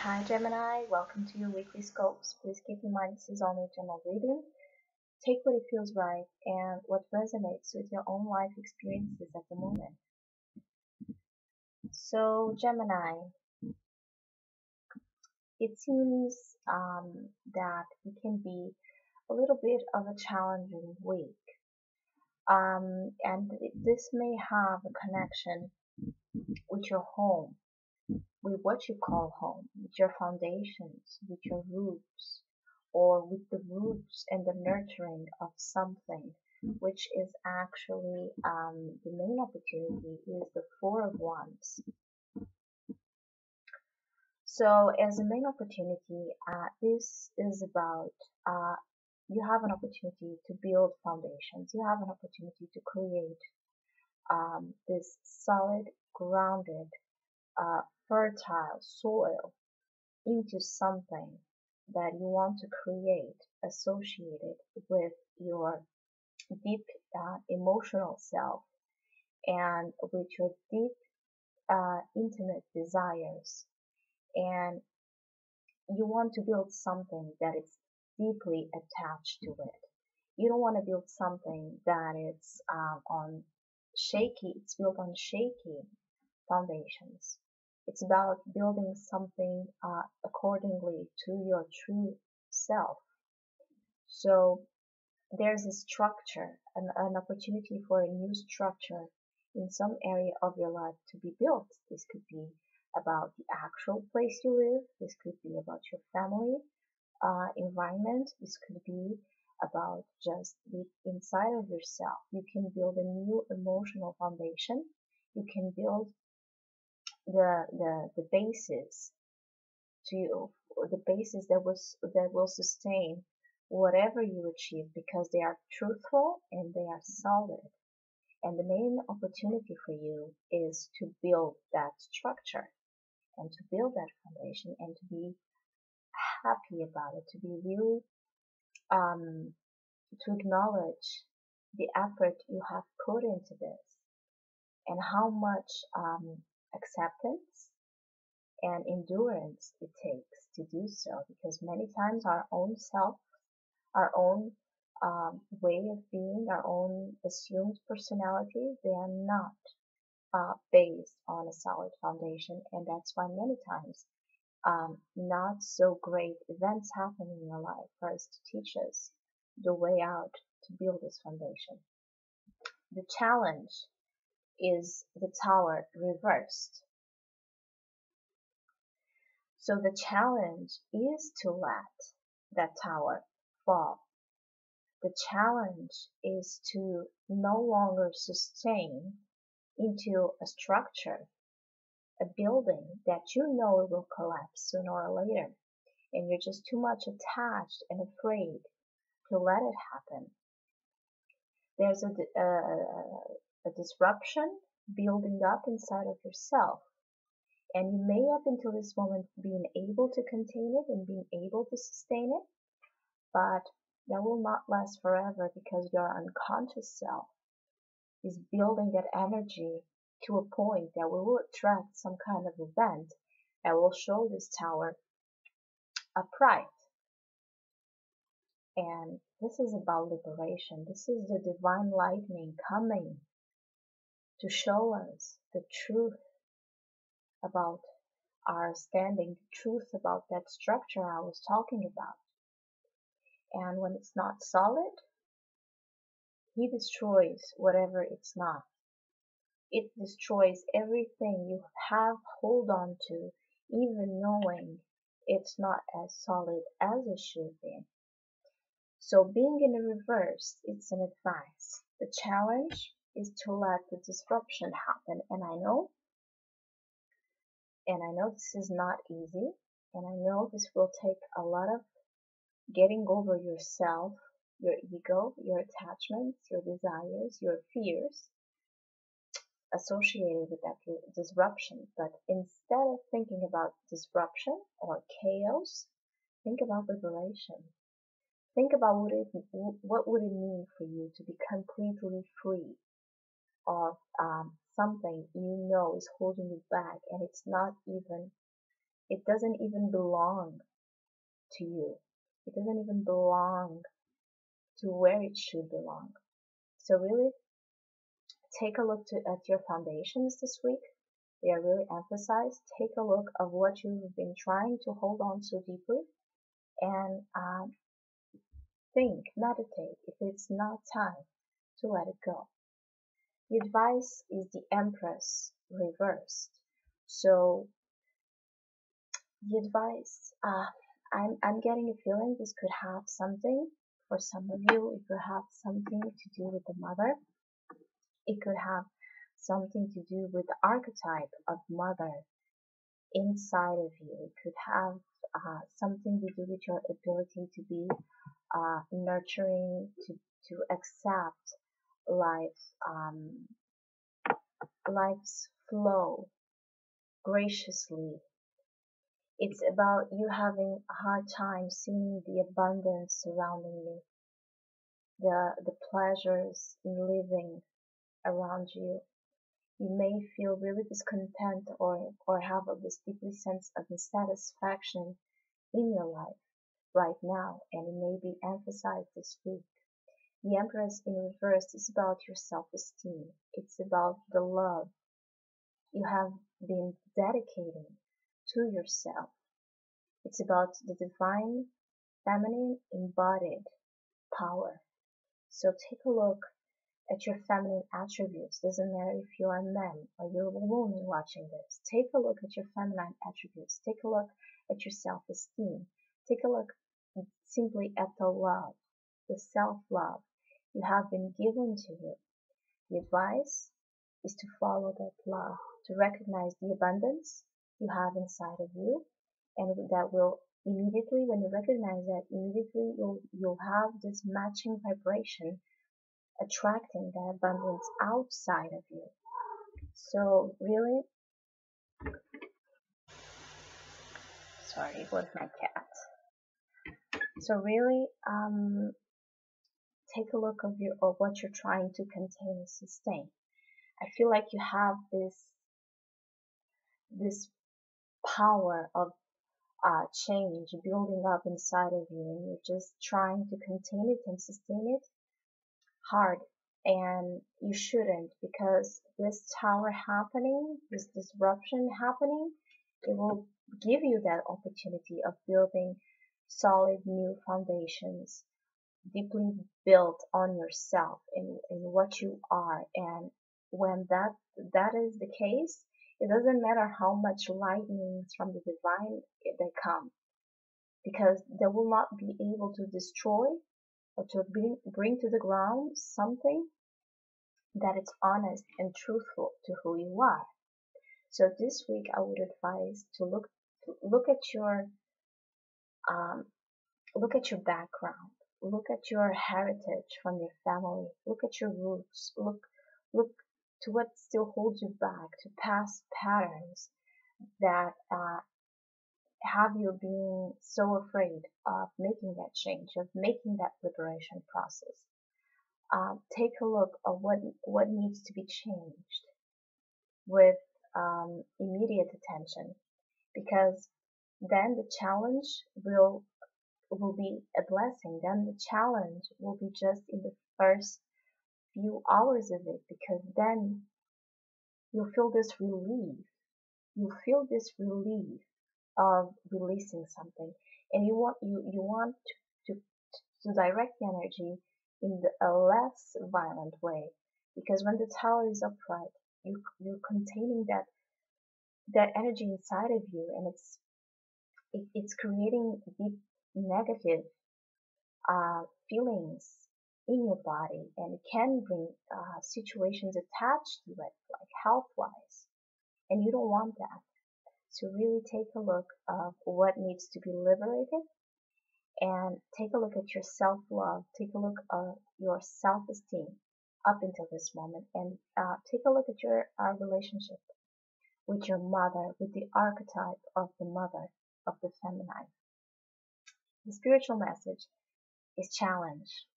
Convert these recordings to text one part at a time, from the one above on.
Hi Gemini, welcome to your weekly scopes. Please keep in mind this is only a general reading. Take what it feels right and what resonates with your own life experiences at the moment. So Gemini, it seems that it can be a little bit of a challenging week. And this may have a connection with your home, with what you call home, with your foundations, with your roots, or with the roots and the nurturing of something, which is actually the main opportunity is the Four of Wands. So as a main opportunity, this is about you have an opportunity to build foundations. You have an opportunity to create this solid, grounded, fertile soil into something that you want to create associated with your deep emotional self and with your deep intimate desires, and you want to build something that is deeply attached to it. You don't want to build something that is it's built on shaky foundations. It's about building something accordingly to your true self. So there's a structure, an opportunity for a new structure in some area of your life to be built. This could be about the actual place you live. This could be about your family environment. This could be about just the inside of yourself. You can build a new emotional foundation. You can build the basis the basis that will sustain whatever you achieve, because they are truthful and they are solid. And the main opportunity for you is to build that structure and to build that foundation and to be happy about it, to be really to acknowledge the effort you have put into this and how much acceptance and endurance it takes to do so, because many times our own self, our own way of being, our own assumed personality, they are not based on a solid foundation, and that's why many times not so great events happen in your life for us to teach us the way out to build this foundation. The challenge is the Tower reversed. So the challenge is to let that tower fall. The challenge is to no longer sustain into a structure, a building that you know will collapse sooner or later, and you're just too much attached and afraid to let it happen. There's a disruption building up inside of yourself. And you may up until this moment being able to contain it and being able to sustain it, but that will not last forever, because your unconscious self is building that energy to a point that will attract some kind of event that will show this tower upright. And this is about liberation. This is the divine lightning coming to show us the truth about our standing, the truth about that structure I was talking about. And when it's not solid, he destroys whatever it's not. It destroys everything you have hold on to, even knowing it's not as solid as it should be. So being in the reverse, it's an advice. The challenge is to let the disruption happen. And I know this is not easy, and I know this will take a lot of getting over yourself, your ego, your attachments, your desires, your fears associated with that disruption. But instead of thinking about disruption or chaos, think about liberation. Think about what would it mean for you to be completely free of something you know is holding you back, and it's not even It doesn't even belong to you. It doesn't even belong to where it should belong. So really take a look at your foundations this week. They are really emphasized. Take a look of what you've been trying to hold on so deeply, and think, meditate if it's not time to let it go. The advice is the Empress reversed. So the advice, I'm getting a feeling this could have something, for some of you, it could have something to do with the mother. It could have something to do with the archetype of mother inside of you. It could have something to do with your ability to be nurturing, to accept life, life's flow graciously. It's about you having a hard time seeing the abundance surrounding you, the pleasures in living around you. You may feel really discontent or have this deeply sense of dissatisfaction in your life right now, and it may be emphasized this week. The Empress in reverse is about your self-esteem. It's about the love you have been dedicating to yourself. It's about the divine feminine embodied power. So take a look at your feminine attributes. Doesn't matter if you're a man or you're a woman watching this. Take a look at your feminine attributes. Take a look at your self-esteem. Take a look simply at the love, the self-love you have been given to you. The advice is to follow that love, to recognize the abundance you have inside of you, and that will immediately, when you recognize that, immediately you'll have this matching vibration attracting that abundance outside of you. So really, sorry, it was my cat. So really, take a look of what you're trying to contain and sustain. I feel like you have this power of change building up inside of you, and you're just trying to contain it and sustain it hard. And you shouldn't, because this tower happening, this disruption happening, it will give you that opportunity of building solid new foundations, deeply built on yourself in what you are. And when that is the case, it doesn't matter how much lightnings from the divine they come, because they will not be able to destroy or to bring to the ground something that is honest and truthful to who you are. So this week I would advise to look at your background, look at your heritage from your family, look at your roots, look to what still holds you back, to past patterns that have you being so afraid of making that change, of making that liberation process. Take a look at what needs to be changed with immediate attention, because then the challenge will be a blessing. Then the challenge will be just in the first few hours of it, because then you'll feel this relief. You'll feel this relief of releasing something, and you want to to direct the energy in a less violent way, because when the tower is upright, you're containing that energy inside of you, and it's creating deep negative feelings in your body, and it can bring situations attached to it, like health-wise, and you don't want that. So really take a look of what needs to be liberated, and take a look at your self-love, take a look at your self-esteem up until this moment, and take a look at your relationship with your mother, with the archetype of the mother, of the feminine. The spiritual message is challenge.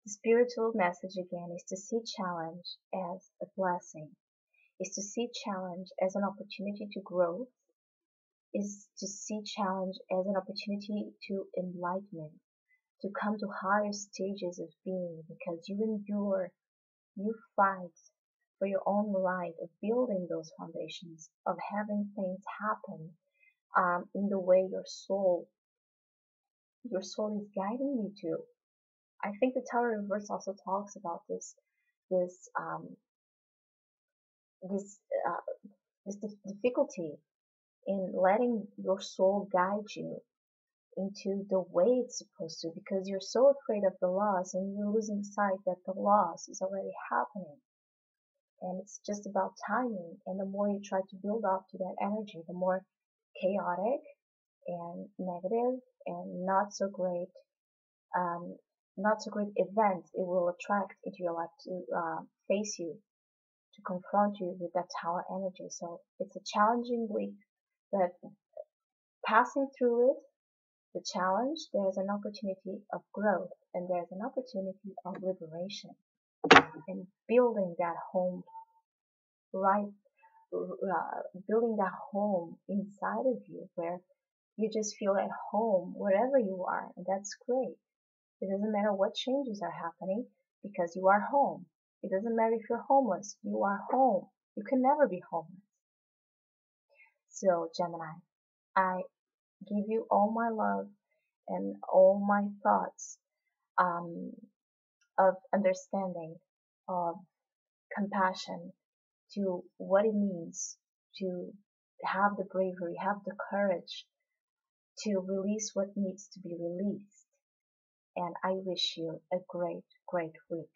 The spiritual message again is to see challenge as a blessing, is to see challenge as an opportunity to grow, is to see challenge as an opportunity to enlightenment, to come to higher stages of being, because you endure, you fight for your own right of building those foundations, of having things happen in the way your soul is guiding you to. I think the Tower Reverse also talks about this this uh, this difficulty in letting your soul guide you into the way it's supposed to, because you're so afraid of the loss and you're losing sight that the loss is already happening, and it's just about timing. And the more you try to build up to that energy, the more chaotic and negative and um, not so great events it will attract into your life to face you, to confront you with that tower energy. So it's a challenging week, but passing through it, the challenge, there's an opportunity of growth, and there's an opportunity of liberation, and building that home, right, building that home inside of you where you just feel at home wherever you are, and that's great. It doesn't matter what changes are happening, because you are home. It doesn't matter if you're homeless, you are home. You can never be homeless. So, Gemini, I give you all my love and all my thoughts um, of understanding, of compassion, to what it means to have the bravery, have the courage to release what needs to be released. And I wish you a great, great week.